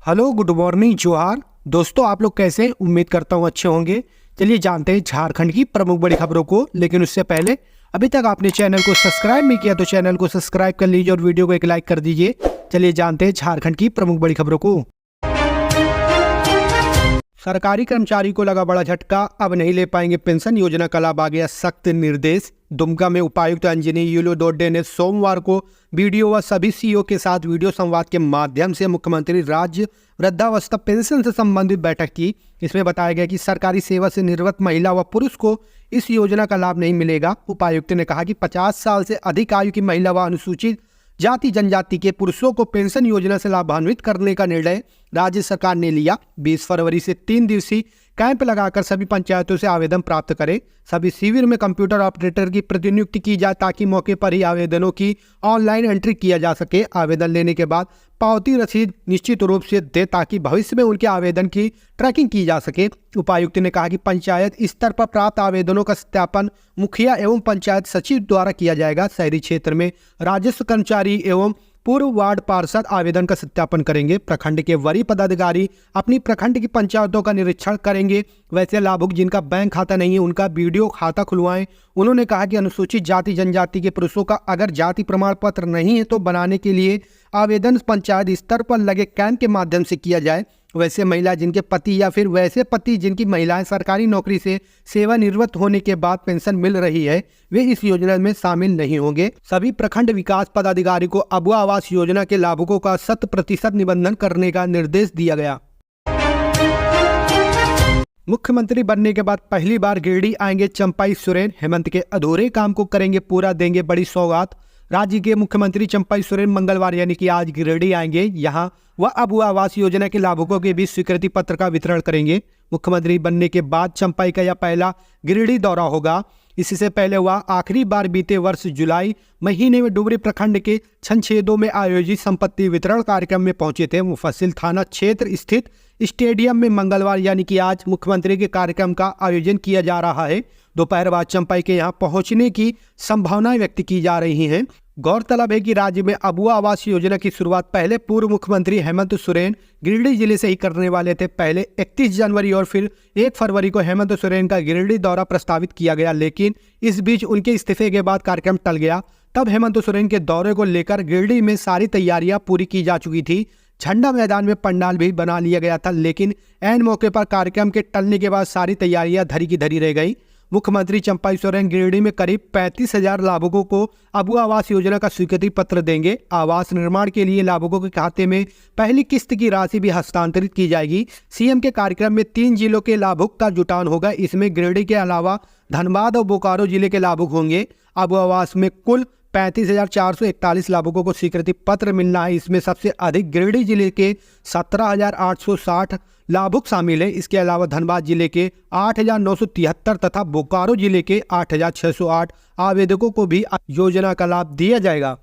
Hello, good morning, जोहार दोस्तों। आप लोग कैसे? उम्मीद करता हूँ अच्छे होंगे। चलिए जानते हैं झारखंड की प्रमुख बड़ी खबरों को, लेकिन उससे पहले अभी तक आपने चैनल को सब्सक्राइब नहीं किया तो चैनल को सब्सक्राइब कर लीजिए और वीडियो को एक लाइक कर दीजिए। चलिए जानते हैं झारखंड की प्रमुख बड़ी खबरों को। सरकारी कर्मचारी को लगा बड़ा झटका, अब नहीं ले पाएंगे पेंशन, योजना का लाभ, आ गया सख्त निर्देश। दुमका में उपायुक्त अंजनी युलोदोड्डे ने सोमवार को बीडीओ व सभी सीईओ के साथ वीडियो संवाद के माध्यम से मुख्यमंत्री राज्य वृद्धावस्था पेंशन से संबंधित बैठक की। इसमें बताया गया कि सरकारी सेवा से निवृत्त महिला व पुरुष को इस योजना का लाभ नहीं मिलेगा। उपायुक्त ने कहा कि 50 साल से अधिक आयु की महिला व अनुसूचित जाति जनजाति के पुरुषों को पेंशन योजना से लाभान्वित करने का निर्णय राज्य सरकार ने लिया। 20 फरवरी से 3 दिवसीय कैंप लगाकर सभी पंचायतों से आवेदन प्राप्त करें। सभी शिविर में कंप्यूटर ऑपरेटर की प्रतिनियुक्ति की जाए ताकि मौके पर ही आवेदनों की ऑनलाइन एंट्री किया जा सके। आवेदन लेने के बाद पावती रसीद निश्चित रूप से दे ताकि भविष्य में उनके आवेदन की ट्रैकिंग की जा सके। उपायुक्त ने कहा कि पंचायत स्तर पर प्राप्त आवेदनों का सत्यापन मुखिया एवं पंचायत सचिव द्वारा किया जाएगा। शहरी क्षेत्र में राजस्व कर्मचारी एवं पूर्व वार्ड पार्षद आवेदन का सत्यापन करेंगे। प्रखंड के वरीय पदाधिकारी अपनी प्रखंड की पंचायतों का निरीक्षण करेंगे। वैसे लाभुक जिनका बैंक खाता नहीं है उनका वीडियो खाता खुलवाएं। उन्होंने कहा कि अनुसूचित जाति जनजाति के पुरुषों का अगर जाति प्रमाण पत्र नहीं है तो बनाने के लिए आवेदन पंचायत स्तर पर लगे कैंप के माध्यम से किया जाए। वैसे महिला जिनके पति या फिर वैसे पति जिनकी महिलाएं सरकारी नौकरी से सेवानिवृत्त होने के बाद पेंशन मिल रही है, वे इस योजना में शामिल नहीं होंगे। सभी प्रखंड विकास पदाधिकारी को अबुआ आवास योजना के लाभुकों का 100% निबंधन करने का निर्देश दिया गया। मुख्यमंत्री बनने के बाद पहली बार गिरिडीह आएंगे चंपाई सोरेन, हेमंत के अधूरे काम को करेंगे पूरा, देंगे बड़ी सौगात। राज्य के मुख्यमंत्री चंपाई सोरेन मंगलवार यानी कि आज गिरिडीह आएंगे। यहां वह अबुआ आवास योजना के लाभुकों के बीच स्वीकृति पत्र का वितरण करेंगे। मुख्यमंत्री बनने के बाद चंपाई का यह पहला गिरिडीह दौरा होगा। इससे पहले वह आखिरी बार बीते वर्ष जुलाई महीने में डुमरी प्रखंड के छनछेदों में आयोजित संपत्ति वितरण कार्यक्रम में पहुंचे थे। मुफस्सिल थाना क्षेत्र स्थित स्टेडियम में मंगलवार यानी कि आज मुख्यमंत्री के कार्यक्रम का आयोजन किया जा रहा है। दोपहर बाद चंपाई के यहां पहुंचने की संभावनाएं व्यक्त की जा रही हैं। गौरतलब है कि राज्य में अबुआ आवास योजना की शुरुआत पहले पूर्व मुख्यमंत्री हेमंत सोरेन गिरिडीह जिले से ही करने वाले थे। पहले 31 जनवरी और फिर 1 फरवरी को हेमंत सोरेन का गिरिडीह दौरा प्रस्तावित किया गया, लेकिन इस बीच उनके इस्तीफे के बाद कार्यक्रम टल गया। तब हेमंत सोरेन के दौरे को लेकर गिरिडीह में सारी तैयारियां पूरी की जा चुकी थी। झंडा मैदान में पंडाल भी बना लिया गया था, लेकिन ऐन मौके पर कार्यक्रम के टलने के बाद सारी तैयारियां धरी की धरी रह गई। मुख्यमंत्री चंपाई सोरेन गिरिडीह में करीब 35,000 लाभुकों को अबुआ आवास योजना का स्वीकृति पत्र देंगे। आवास निर्माण के लिए लाभुकों के खाते में पहली किस्त की राशि भी हस्तांतरित की जाएगी। सीएम के कार्यक्रम में 3 जिलों के लाभुक का जुटान होगा। इसमें गिरिडीह के अलावा धनबाद और बोकारो जिले के लाभुक होंगे। अबुआ आवास में कुल 35,441 लाभुकों को स्वीकृति पत्र मिलना है। इसमें सबसे अधिक गिरिडीह जिले के 17,860 लाभुक शामिल है। इसके अलावा धनबाद जिले के 8,973 तथा बोकारो जिले के 8,608 आवेदकों को भी योजना का लाभ दिया जाएगा।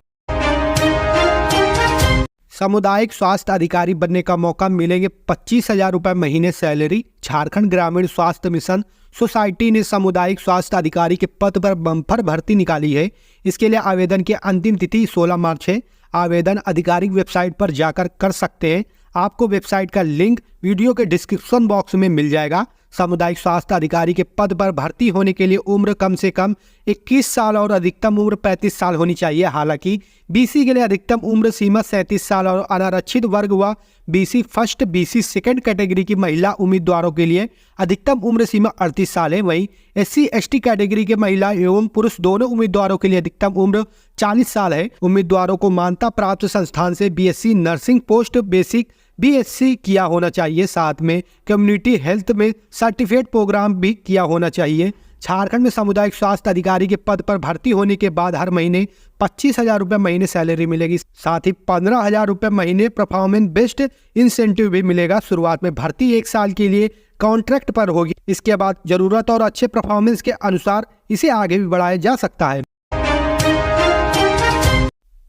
सामुदायिक स्वास्थ्य अधिकारी बनने का मौका, मिलेंगे 25,000 रुपये महीने सैलरी। झारखंड ग्रामीण स्वास्थ्य मिशन सोसाइटी ने सामुदायिक स्वास्थ्य अधिकारी के पद पर बम्पर भर्ती निकाली है। इसके लिए आवेदन की अंतिम तिथि 16 मार्च है। आवेदन आधिकारिक वेबसाइट पर जाकर कर सकते हैं। आपको वेबसाइट का लिंक वीडियो के डिस्क्रिप्शन बॉक्स में मिल जाएगा। सामुदायिक स्वास्थ्य अधिकारी के पद पर भर्ती होने के लिए उम्र कम से कम 21 साल और अधिकतम उम्र 35 साल होनी चाहिए। हालांकि बीसी के लिए अधिकतम उम्र सीमा 37 साल और अनारक्षित वर्ग व BC first BC second category की महिला उम्मीदवारों के लिए अधिकतम उम्र सीमा 38 साल है। वहीं SC ST कैटेगरी के महिला एवं पुरुष दोनों उम्मीदवारों के लिए अधिकतम उम्र 40 साल है। उम्मीदवारों को मान्यता प्राप्त संस्थान से BSc nursing post basic BSc किया होना चाहिए। साथ में कम्युनिटी हेल्थ में सर्टिफिकेट प्रोग्राम भी किया होना चाहिए। झारखंड में सामुदायिक स्वास्थ्य अधिकारी के पद पर भर्ती होने के बाद हर महीने 25,000 रुपये महीने सैलरी मिलेगी। साथ ही 15,000 रुपये महीने परफॉर्मेंस बेस्ड इंसेंटिव भी मिलेगा। शुरुआत में भर्ती 1 साल के लिए कॉन्ट्रैक्ट पर होगी। इसके बाद जरूरत और अच्छे परफॉर्मेंस के अनुसार इसे आगे भी बढ़ाया जा सकता है।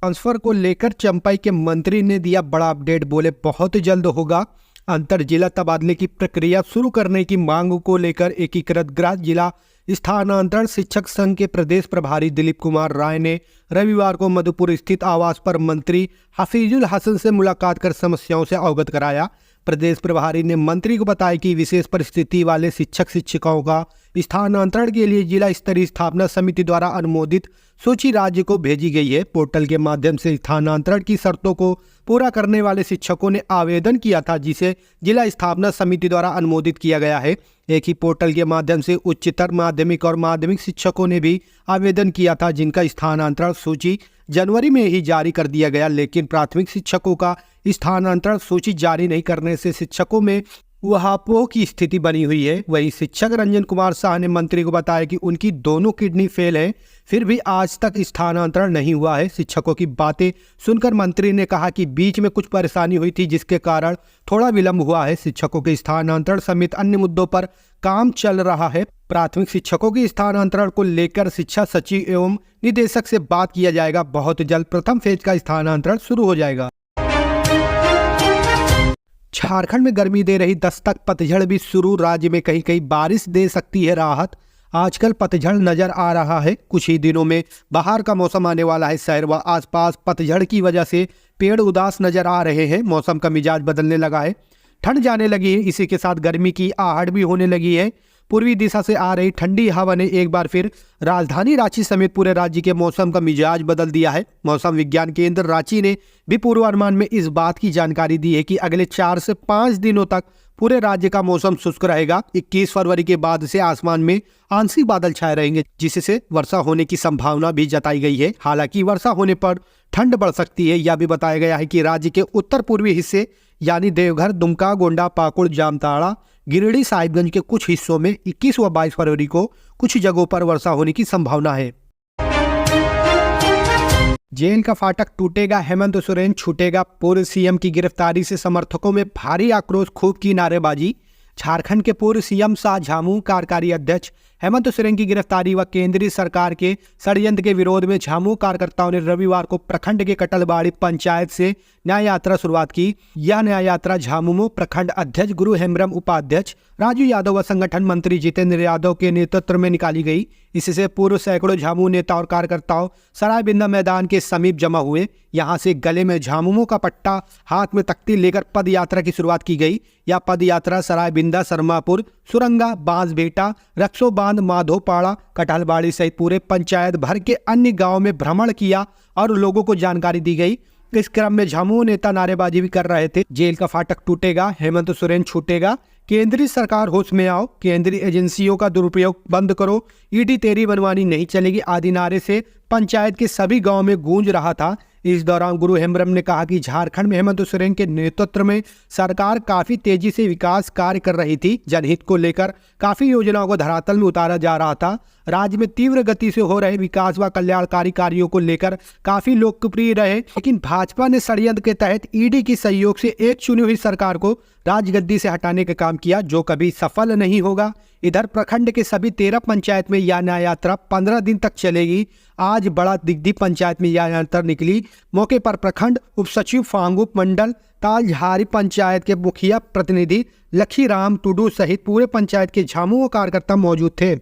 ट्रांसफर को लेकर चंपाई के मंत्री ने दिया बड़ा अपडेट, बोले बहुत जल्द होगा। अंतर जिला तबादले की प्रक्रिया शुरू करने की मांग को लेकर एकीकृत गृह जिला स्थानांतरण शिक्षक संघ के प्रदेश प्रभारी दिलीप कुमार राय ने रविवार को मधुपुर स्थित आवास पर मंत्री हफीजुल हसन से मुलाकात कर समस्याओं से अवगत कराया। प्रदेश प्रभारी ने मंत्री को बताया कि विशेष परिस्थिति वाले शिक्षक शिक्षिकाओं का स्थानांतरण के लिए जिला स्तरीय स्थापना समिति द्वारा अनुमोदित सूची राज्य को भेजी गई है। पोर्टल के माध्यम से स्थानांतरण की शर्तों को पूरा करने वाले शिक्षकों ने आवेदन किया था, जिसे जिला स्थापना समिति द्वारा अनुमोदित किया गया है। एक ही पोर्टल के माध्यम से उच्चतर माध्यमिक और माध्यमिक शिक्षकों ने भी आवेदन किया था, जिनका स्थानांतरण सूची जनवरी में ही जारी कर दिया गया। लेकिन प्राथमिक शिक्षकों का स्थानांतरण सूची जारी नहीं करने से शिक्षकों में ऊहापोह की स्थिति बनी हुई है। वहीं शिक्षक रंजन कुमार शाह ने मंत्री को बताया कि उनकी दोनों किडनी फेल है, फिर भी आज तक स्थानांतरण नहीं हुआ है। शिक्षकों की बातें सुनकर मंत्री ने कहा कि बीच में कुछ परेशानी हुई थी, जिसके कारण थोड़ा विलंब हुआ है। शिक्षकों के स्थानांतरण समेत अन्य मुद्दों पर काम चल रहा है। प्राथमिक शिक्षकों के स्थानांतरण को लेकर शिक्षा सचिव एवं निदेशक से बात किया जाएगा। बहुत जल्द प्रथम फेज का स्थानांतरण शुरू हो जाएगा। झारखंड में गर्मी दे रही दस्तक, पतझड़ भी शुरू। राज्य में कहीं कहीं बारिश दे सकती है राहत। आजकल पतझड़ नजर आ रहा है। कुछ ही दिनों में बाहर का मौसम आने वाला है। शहर व आसपास पतझड़ की वजह से पेड़ उदास नजर आ रहे हैं। मौसम का मिजाज बदलने लगा है, ठंड जाने लगी है। इसी के साथ गर्मी की आहट भी होने लगी है। पूर्वी दिशा से आ रही ठंडी हवा ने एक बार फिर राजधानी रांची समेत पूरे राज्य के मौसम का मिजाज बदल दिया है। मौसम विज्ञान केंद्र रांची ने भी पूर्वानुमान में इस बात की जानकारी दी है कि अगले 4 से 5 दिनों तक पूरे राज्य का मौसम शुष्क रहेगा। 21 फरवरी के बाद से आसमान में आंशिक बादल छाए रहेंगे, जिससे वर्षा होने की संभावना भी जताई गई है। हालांकि वर्षा होने पर ठंड बढ़ सकती है। यह भी बताया गया है कि राज्य के उत्तर पूर्वी हिस्से यानी देवघर, दुमका, गोंडा, पाकुड़, जामताड़ा, गिरिडीह, साहिबगंज के कुछ हिस्सों में 21 व 22 फरवरी को कुछ जगहों पर वर्षा होने की संभावना है। जेल का फाटक टूटेगा, हेमंत सोरेन छूटेगा। पूर्व सीएम की गिरफ्तारी से समर्थकों में भारी आक्रोश, खूब की नारेबाजी। झारखंड के पूर्व सीएम शाह झामू कार्यकारी अध्यक्ष हेमंत सोरेन की गिरफ्तारी व केंद्रीय सरकार के षड्यंत्र के विरोध में झामू कार्यकर्ताओं ने रविवार को प्रखंड के कटलबाड़ी पंचायत से न्याय यात्रा शुरुआत की। यह न्याय यात्रा झामुमो प्रखंड अध्यक्ष गुरु हेम्ब्रम, उपाध्यक्ष राजू यादव व संगठन मंत्री जितेंद्र यादव के नेतृत्व में निकाली गई। इससे पूर्व सैकड़ों झामू नेता और कार्यकर्ताओं सरायबिंदा मैदान के समीप जमा हुए। यहां से गले में झामुमो का पट्टा, हाथ में तख्ती लेकर पद यात्रा की शुरुआत की गई। यह पद यात्रा सरायबिंदा, सरमापुर, सुरंगा, बांसबेटा, रक्सोबांध, माधोपाड़ा, कटहलबाड़ी सहित पूरे पंचायत भर के अन्य गांवों में भ्रमण किया और लोगों को जानकारी दी गई। इस क्रम में झामुमो नेता नारेबाजी भी कर रहे थे। जेल का फाटक टूटेगा, हेमंत सोरेन छूटेगा, केंद्रीय सरकार होश में आओ, केंद्रीय एजेंसियों का दुरुपयोग बंद करो, ईडी तेरी बनवानी नहीं चलेगी आदि नारे से पंचायत के सभी गांव में गूंज रहा था। इस दौरान गुरु हेम्ब्रम ने कहा कि झारखंड में हेमंत सोरेन के नेतृत्व में सरकार काफी तेजी से विकास कार्य कर रही थी। जनहित को लेकर काफी योजनाओं को धरातल में उतारा जा रहा था। राज्य में तीव्र गति से हो रहे विकास व कल्याणकारी कार्यों को लेकर काफी लोकप्रिय रहे, लेकिन भाजपा ने षड्यंत्र के तहत ईडी के सहयोग से एक चुनी हुई सरकार को राजगद्दी से हटाने का काम किया, जो कभी सफल नहीं होगा। इधर प्रखंड के सभी 13 पंचायत में यह न्याय यात्रा 15 दिन तक चलेगी। आज बड़ा दिग्दी पंचायत में यह यात्रा निकली। मौके पर प्रखंड उप सचिव फांगू मंडल, तालझारी पंचायत के मुखिया प्रतिनिधि लखीराम टुडू सहित पूरे पंचायत के झामुमो कार्यकर्ता मौजूद थे।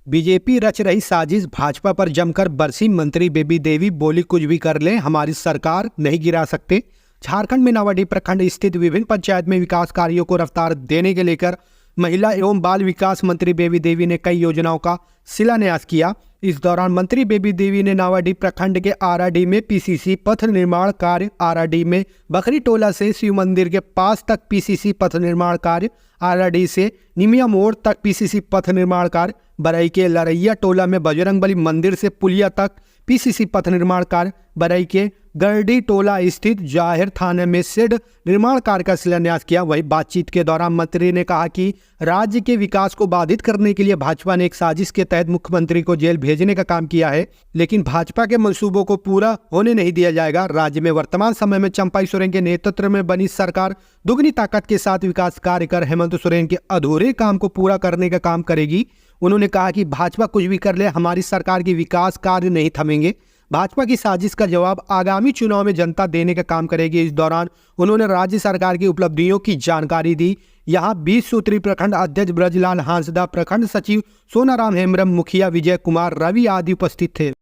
बीजेपी रच रही साजिश, भाजपा पर जमकर बरसी मंत्री बेबी देवी, बोली कुछ भी कर ले हमारी सरकार नहीं गिरा सकते। झारखंड में नावाडीह प्रखंड स्थित विभिन्न पंचायत में विकास कार्यों को रफ्तार देने के लेकर महिला एवं बाल विकास मंत्री बेबी देवी ने कई योजनाओं का शिलान्यास किया। इस दौरान मंत्री बेबी देवी ने नावाडीह प्रखंड के आराडीह में पीसीसी पथ निर्माण कार्य, आराडीह में बकरी टोला से शिव मंदिर के पास तक पीसीसी पथ निर्माण कार्य, आराडीह से निमिया मोड़ तक पीसीसी पथ निर्माण कार्य, बरई के लरैया टोला में बजरंगबली मंदिर से पुलिया तक पीसीसी पथ निर्माण कार्य, बरई के गरडी टोला स्थित जाहिर थाने में शेड निर्माण कार्य का शिलान्यास किया। वही बातचीत के दौरान मंत्री ने कहा कि राज्य के विकास को बाधित करने के लिए भाजपा ने एक साजिश के तहत मुख्यमंत्री को जेल भेजने का काम किया है, लेकिन भाजपा के मंसूबों को पूरा होने नहीं दिया जाएगा। राज्य में वर्तमान समय में चंपाई सोरेन के नेतृत्व में बनी सरकार दुगनी ताकत के साथ विकास कार्य कर हेमंत सोरेन के अधूरे काम को पूरा करने का काम करेगी। उन्होंने कहा कि भाजपा कुछ भी कर ले, हमारी सरकार के विकास कार्य नहीं थमेंगे। भाजपा की साजिश का जवाब आगामी चुनाव में जनता देने का काम करेगी। इस दौरान उन्होंने राज्य सरकार की उपलब्धियों की जानकारी दी। यहाँ 20 सूत्री प्रखंड अध्यक्ष ब्रजलाल हांसदा, प्रखंड सचिव सोनाराम हेम्ब्रम, मुखिया विजय कुमार रवि आदि उपस्थित थे।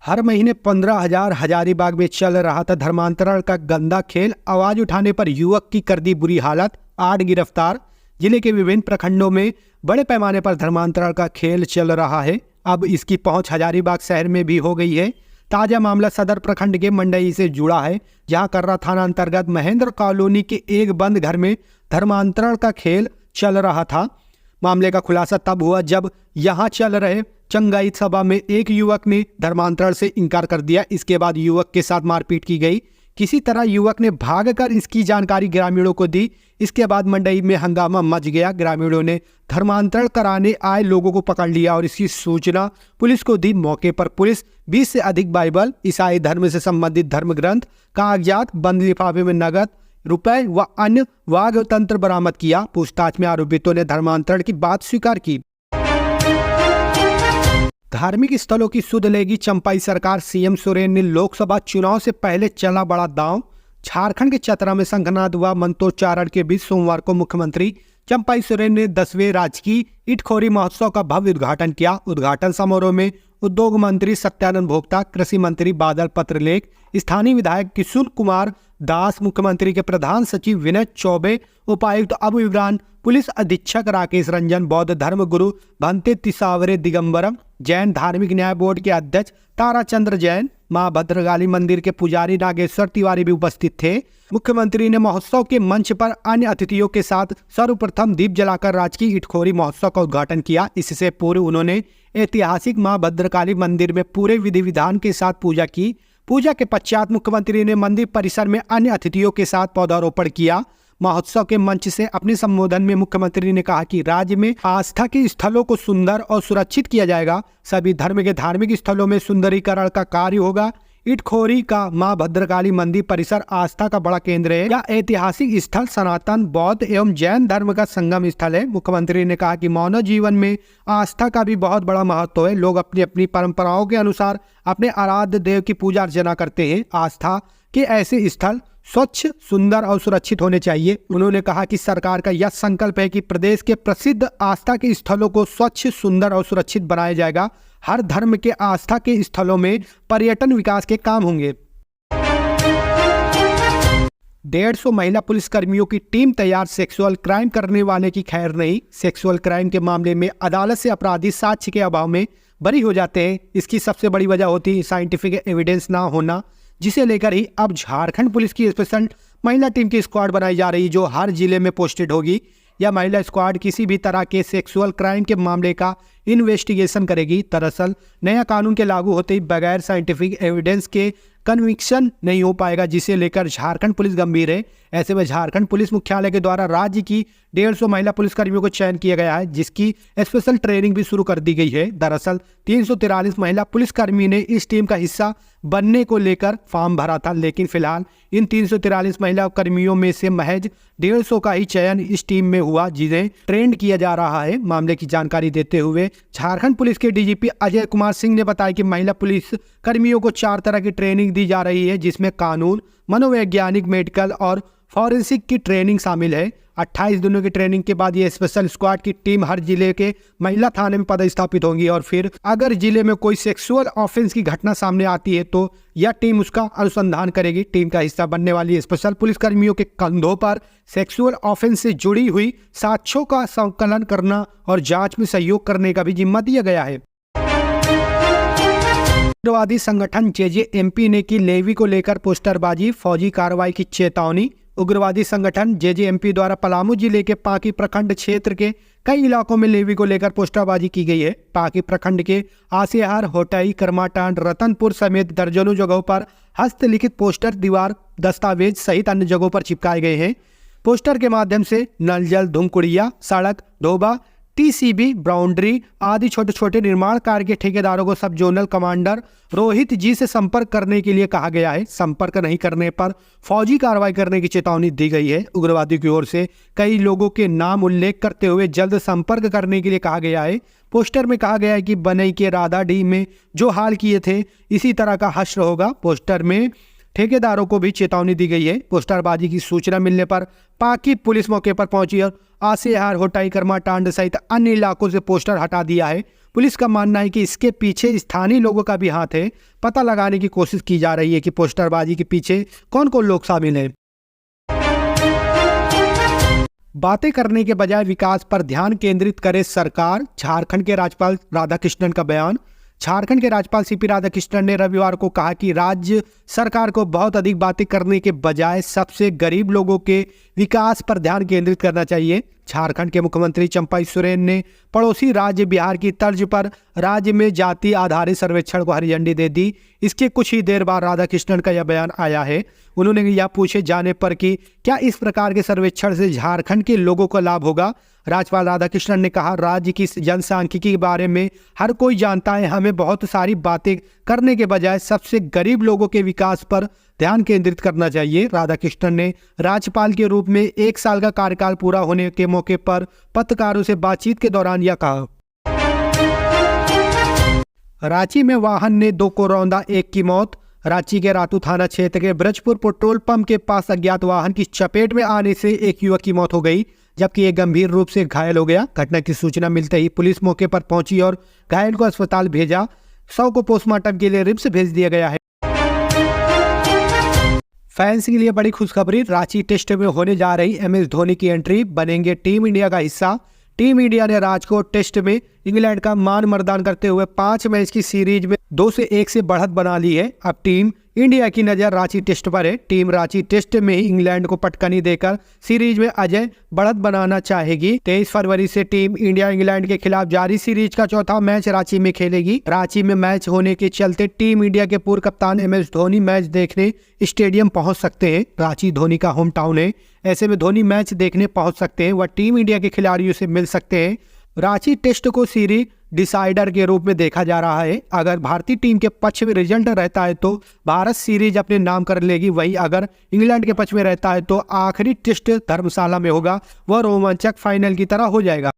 हर महीने 15,000 हजारीबाग में चल रहा था धर्मांतरण का गंदा खेल। आवाज उठाने पर युवक की कर दी बुरी हालत, 8 गिरफ्तार। जिले के विभिन्न प्रखंडों में बड़े पैमाने पर धर्मांतरण का खेल चल रहा है। अब इसकी पहुंच हजारीबाग शहर में भी हो गई है। ताजा मामला सदर प्रखंड के मंडई से जुड़ा है, जहां कर्रा थाना अंतर्गत महेंद्र कॉलोनी के एक बंद घर में धर्मांतरण का खेल चल रहा था। मामले का खुलासा तब हुआ जब यहां चल रहे चंगाई सभा में एक युवक ने धर्मांतरण से इनकार कर दिया। इसके बाद युवक के साथ मारपीट की गई। किसी तरह युवक ने भागकर इसकी जानकारी ग्रामीणों को दी। इसके बाद मंडई में हंगामा मच गया। ग्रामीणों ने धर्मांतरण कराने आए लोगों को पकड़ लिया और इसकी सूचना पुलिस को दी। मौके पर पुलिस 20 से अधिक बाइबल, ईसाई धर्म से संबंधित धर्म ग्रंथ, कागजात, बंद लिफाफे में नगद रुपए व अन्य वाद्य तंत्र बरामद किया। पूछताछ में आरोपितों ने धर्मांतरण की बात स्वीकार की। धार्मिक स्थलों की सुध लेगी चंपाई सरकार, सीएम सोरेन ने लोकसभा चुनाव से पहले चला बड़ा दांव। झारखंड के चतरा में संघनाद व मंत्रोच्चारण के बीच सोमवार को मुख्यमंत्री चंपाई सोरेन ने 10वें राजकीय इटखोरी महोत्सव का भव्य उद्घाटन किया। उद्घाटन समारोह में उद्योग मंत्री सत्यानंद भोक्ता, कृषि मंत्री बादल पत्रलेख, स्थानीय विधायक किशोर कुमार दास, मुख्यमंत्री के प्रधान सचिव विनय चौबे, उपायुक्त अबू इमरान, पुलिस अधीक्षक राकेश रंजन, बौद्ध धर्म गुरु भंते तिसावरे दिगंबरम, जैन धार्मिक न्याय बोर्ड के अध्यक्ष ताराचंद्र जैन, मां भद्रकाली मंदिर के पुजारी नागेश्वर तिवारी भी उपस्थित थे। मुख्यमंत्री ने महोत्सव के मंच पर अन्य अतिथियों के साथ सर्वप्रथम दीप जलाकर राजकीय इटखोरी महोत्सव का उद्घाटन किया। इससे पूर्व उन्होंने ऐतिहासिक मां भद्रकाली मंदिर में पूरे विधि विधान के साथ पूजा की। पूजा के पश्चात मुख्यमंत्री ने मंदिर परिसर में अन्य अतिथियों के साथ पौधारोपण किया। महोत्सव के मंच से अपने संबोधन में मुख्यमंत्री ने कहा कि राज्य में आस्था के स्थलों को सुंदर और सुरक्षित किया जाएगा। सभी धर्म के धार्मिक स्थलों में सुंदरीकरण का कार्य होगा। इटखोरी का मां भद्रकाली मंदिर परिसर आस्था का बड़ा केंद्र है। यह ऐतिहासिक स्थल सनातन बौद्ध एवं जैन धर्म का संगम स्थल है। मुख्यमंत्री ने कहा कि मानव जीवन में आस्था का भी बहुत बड़ा महत्व है। लोग अपनी अपनी परंपराओं के अनुसार अपने आराध्य देव की पूजा अर्चना करते हैं। आस्था के ऐसे स्थल स्वच्छ, सुंदर और सुरक्षित होने चाहिए। उन्होंने कहा कि सरकार का यह संकल्प है कि प्रदेश के प्रसिद्ध आस्था के स्थलों को स्वच्छ, सुंदर और सुरक्षित बनाया जाएगा। हर धर्म के आस्था के स्थलों में पर्यटन विकास के काम होंगे। 150 महिला पुलिसकर्मियों की टीम तैयार, सेक्सुअल क्राइम करने वाले की खैर नहीं। सेक्सुअल क्राइम के मामले में अदालत से अपराधी साक्ष्य के अभाव में बरी हो जाते हैं। इसकी सबसे बड़ी वजह होती है साइंटिफिक एविडेंस ना होना, जिसे लेकर ही अब झारखंड पुलिस की स्पेशल महिला टीम की स्क्वाड बनाई जा रही, जो हर जिले में पोस्टेड होगी। यह महिला स्क्वाड किसी भी तरह के सेक्सुअल क्राइम के मामले का इन्वेस्टिगेशन करेगी। दरअसल नया कानून के लागू होते ही बगैर साइंटिफिक एविडेंस के कन्विक्शन नहीं हो पाएगा, जिसे लेकर झारखंड पुलिस गंभीर है। ऐसे में झारखंड पुलिस मुख्यालय के द्वारा राज्य की 150 महिला पुलिसकर्मियों को चयन किया गया है, जिसकी स्पेशल ट्रेनिंग भी शुरू कर दी गई है। दरअसल 343 महिला पुलिसकर्मी ने इस टीम का हिस्सा बनने को लेकर फॉर्म भरा था, लेकिन फिलहाल इन 343 महिला कर्मियों में से महज 150 का ही चयन इस टीम में हुआ, जिन्हें ट्रेंड किया जा रहा है। मामले की जानकारी देते हुए झारखंड पुलिस के डीजीपी अजय कुमार सिंह ने बताया कि महिला पुलिस कर्मियों को 4 तरह की ट्रेनिंग दी जा रही है, जिसमें कानून, मनोवैज्ञानिक, मेडिकल और फॉरेंसिक की ट्रेनिंग शामिल है। 28 दिनों की ट्रेनिंग के बाद ये स्पेशल स्क्वाड की टीम हर जिले के महिला थाने में पदस्थापित होंगी और फिर अगर जिले में कोई सेक्सुअल ऑफेंस की घटना सामने आती है तो यह टीम उसका अनुसंधान करेगी। टीम का हिस्सा बनने वाली स्पेशल पुलिसकर्मियों के कंधों पर सेक्सुअल ऑफेंस से जुड़ी हुई साक्ष्यों का संकलन करना और जांच में सहयोग करने का भी जिम्मा दिया गया है। उग्रवादी संगठन जेजेएमपी ने की लेवी को लेकर पोस्टरबाजी, फौजी कार्रवाई की चेतावनी। उग्रवादी संगठन जेजेएमपी द्वारा पलामू जिले के पांकी प्रखंड क्षेत्र के कई इलाकों में लेवी को लेकर पोस्टरबाजी की गई है। पांकी प्रखंड के आसियार, होटई, करमाटांड, रतनपुर समेत दर्जनों जगहों पर हस्तलिखित पोस्टर, दीवार दस्तावेज सहित अन्य जगहों पर चिपकाए गए हैं। पोस्टर के माध्यम से नल जल, धूमकुड़िया, सड़क, ढोबा, टीसीबी, बाउंड्री आदि छोटे छोटे निर्माण कार्य के ठेकेदारों को सब जोनल कमांडर रोहित जी से संपर्क करने के लिए कहा गया है। संपर्क नहीं करने पर फौजी कार्रवाई करने की चेतावनी दी गई है। उग्रवादियों की ओर से कई लोगों के नाम उल्लेख करते हुए जल्द संपर्क करने के लिए कहा गया है। पोस्टर में कहा गया है कि बनई के राधाडी में जो हाल किए थे इसी तरह का हश्र होगा। पोस्टर में ठेकेदारों को भी चेतावनी दी गई है। पोस्टरबाजी की सूचना मिलने पर पाकी पुलिस मौके पर पहुंची और आसेहार, होटाई, कर्मा टांड सहित अन्य इलाकों से पोस्टर हटा दिया है। पुलिस का मानना है कि इसके पीछे स्थानीय लोगों का भी हाथ है। पता लगाने की कोशिश की जा रही है कि पोस्टरबाजी के पीछे कौन कौन लोग शामिल हैं। बातें करने के बजाय विकास पर ध्यान केंद्रित करे सरकार, झारखंड के राज्यपाल राधाकृष्णन का बयान। झारखंड के राज्यपाल सीपी राधाकृष्णन ने रविवार को कहा कि राज्य सरकार को बहुत अधिक बातें करने के बजाय सबसे गरीब लोगों के विकास पर ध्यान केंद्रित करना चाहिए। झारखंड के मुख्यमंत्री चंपाई सोरेन ने पड़ोसी राज्य बिहार की तर्ज पर राज्य में जाति आधारित सर्वेक्षण को हरी झंडी दे दी। इसके कुछ ही देर बाद राधाकृष्णन का यह बयान आया है। उन्होंने यह पूछे जाने पर कि क्या इस प्रकार के सर्वेक्षण से झारखंड के लोगों को लाभ होगा। राज्यपाल राधाकृष्णन ने कहा, राज्य की जनसांख्यिकी के बारे में हर कोई जानता है। हमें बहुत सारी बातें करने के बजाय सबसे गरीब लोगों के विकास पर ध्यान केंद्रित करना चाहिए। राधाकृष्णन ने राज्यपाल के रूप में 1 साल का कार्यकाल पूरा होने के मौके पर पत्रकारों से बातचीत के दौरान यह कहा। रांची में वाहन ने 2 को रौंदा, 1 की मौत। रांची के रातू थाना क्षेत्र के ब्रजपुर पेट्रोल पंप के पास अज्ञात वाहन की चपेट में आने से एक युवक की मौत हो गई, जबकि एक गंभीर रूप से घायल हो गया। घटना की सूचना मिलते ही पुलिस मौके पर पहुंची और घायल को अस्पताल भेजा। शव को पोस्टमार्टम के लिए रिम्स भेज दिया गया है। फैंस के लिए बड़ी खुशखबरी, रांची टेस्ट में होने जा रही MS धोनी की एंट्री, बनेंगे टीम इंडिया का हिस्सा। टीम इंडिया ने राजकोट टेस्ट में इंग्लैंड का मान मर्दान करते हुए 5 मैच की सीरीज में 2-1 से बढ़त बना ली है। अब टीम इंडिया की नजर रांची टेस्ट पर है। टीम रांची टेस्ट में ही इंग्लैंड को पटकनी देकर सीरीज में अजय बढ़त बनाना चाहेगी। 23 फरवरी से टीम इंडिया इंग्लैंड के खिलाफ जारी सीरीज का चौथा मैच रांची में खेलेगी। रांची में मैच होने के चलते टीम इंडिया के पूर्व कप्तान MS धोनी मैच देखने स्टेडियम पहुंच सकते हैं। रांची धोनी का होम टाउन है, ऐसे में धोनी मैच देखने पहुंच सकते हैं। वह टीम इंडिया के खिलाड़ियों से मिल सकते हैं। रांची टेस्ट को सीरीज डिसाइडर के रूप में देखा जा रहा है। अगर भारतीय टीम के पक्ष में रिजल्ट रहता है तो भारत सीरीज अपने नाम कर लेगी। वहीं अगर इंग्लैंड के पक्ष में रहता है तो आखिरी टेस्ट धर्मशाला में होगा, वह रोमांचक फाइनल की तरह हो जाएगा।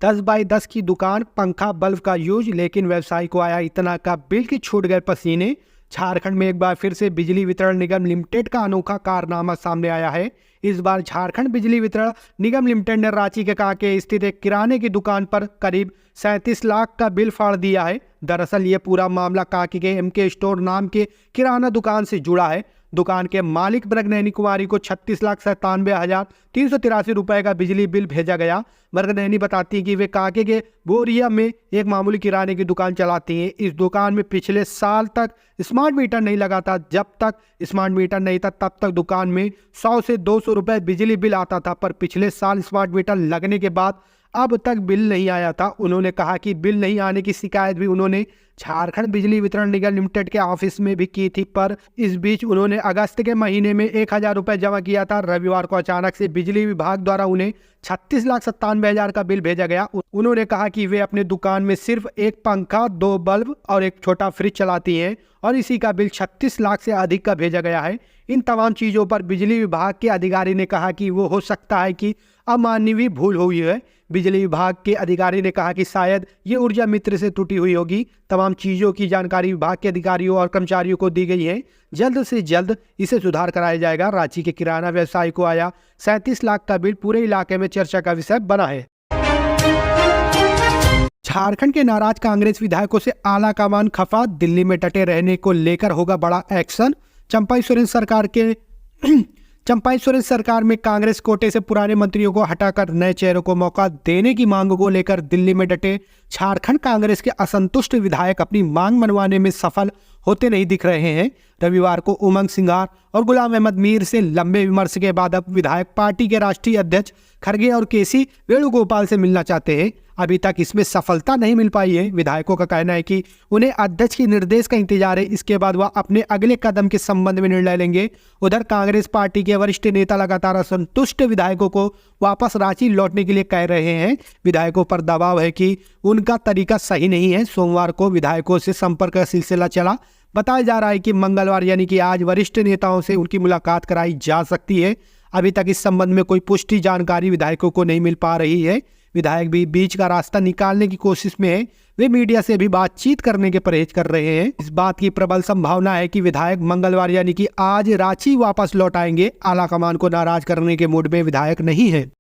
10x10 की दुकान, पंखा, बल्ब का यूज, लेकिन व्यवसायी को आया इतना का बिल कि छूट गए पसीने। झारखंड में एक बार फिर से बिजली वितरण निगम लिमिटेड का अनोखा कारनामा सामने आया है। इस बार झारखंड बिजली वितरण निगम लिमिटेड ने रांची के कांके स्थित एक किराने की दुकान पर करीब 37 लाख का बिल फाड़ दिया है। दरअसल ये पूरा मामला कांके के MK स्टोर नाम के किराना दुकान से जुड़ा है। दुकान के मालिक मृगनयनी कुमारी को 36,97,383 रुपए का बिजली बिल भेजा गया। मृगनयनी बताती है कि वे कांके के बोरिया में एक मामूली किराने की दुकान चलाती हैं। इस दुकान में पिछले साल तक स्मार्ट मीटर नहीं लगा था। जब तक स्मार्ट मीटर नहीं था तब तक दुकान में 100 से 200 रुपए बिजली बिल आता था, पर पिछले साल स्मार्ट मीटर लगने के बाद अब तक बिल नहीं आया था। उन्होंने कहा कि बिल नहीं आने की शिकायत भी उन्होंने झारखंड बिजली वितरण निगम लिमिटेड के ऑफिस में भी की थी, पर इस बीच उन्होंने अगस्त के महीने में 1,000 रुपए जमा किया था। रविवार को अचानक से बिजली विभाग द्वारा उन्हें 36,97,000 का बिल भेजा गया। उन्होंने कहा कि वे अपने दुकान में सिर्फ एक पंखा, 2 बल्ब और एक छोटा फ्रिज चलाती हैं और इसी का बिल 36 लाख से अधिक का भेजा गया है। इन तमाम चीज़ों पर बिजली विभाग के अधिकारी ने कहा कि वो हो सकता है कि अमानवीय भूल हुई है। बिजली विभाग के अधिकारी ने कहा कि शायद ये ऊर्जा मित्र से त्रुटि हुई होगी। तमाम चीज़ों की जानकारी विभाग के अधिकारियों और कर्मचारियों को दी गई है। जल्द से जल्द इसे सुधार कराया जाएगा। रांची के किराना व्यवसायी को आया 37 लाख का बिल पूरे इलाके में चर्चा का विषय बना है। झारखंड के नाराज कांग्रेस विधायकों से आला कमान खफा, दिल्ली में डटे रहने को लेकर होगा बड़ा एक्शन। चंपाई सोरेन सरकार में कांग्रेस कोटे से पुराने मंत्रियों को हटाकर नए चेहरों को मौका देने की मांग को लेकर दिल्ली में डटे झारखंड कांग्रेस के असंतुष्ट विधायक अपनी मांग मनवाने में सफल होते नहीं दिख रहे हैं। रविवार को उमंग सिंघार और गुलाम अहमद मीर से लंबे विमर्श के बाद अब विधायक पार्टी के राष्ट्रीय अध्यक्ष खड़गे और केसी वेणुगोपाल से मिलना चाहते हैं। अभी तक इसमें सफलता नहीं मिल पाई है। विधायकों का कहना है कि उन्हें अध्यक्ष के निर्देश का इंतजार है, इसके बाद वह अपने अगले कदम के संबंध में निर्णय लेंगे। उधर कांग्रेस पार्टी के वरिष्ठ नेता लगातार असंतुष्ट विधायकों को वापस रांची लौटने के लिए कह रहे हैं। विधायकों पर दबाव है कि उनका तरीका सही नहीं है। सोमवार को विधायकों से संपर्क का सिलसिला चला। बताया जा रहा है कि मंगलवार यानी कि आज वरिष्ठ नेताओं से उनकी मुलाकात कराई जा सकती है। अभी तक इस संबंध में कोई पुष्टि जानकारी विधायकों को नहीं मिल पा रही है। विधायक भी बीच का रास्ता निकालने की कोशिश में है। वे मीडिया से भी बातचीत करने के परहेज कर रहे हैं। इस बात की प्रबल संभावना है कि विधायक मंगलवार यानी कि आज रांची वापस लौट आएंगे। आलाकमान को नाराज करने के मूड में विधायक नहीं है।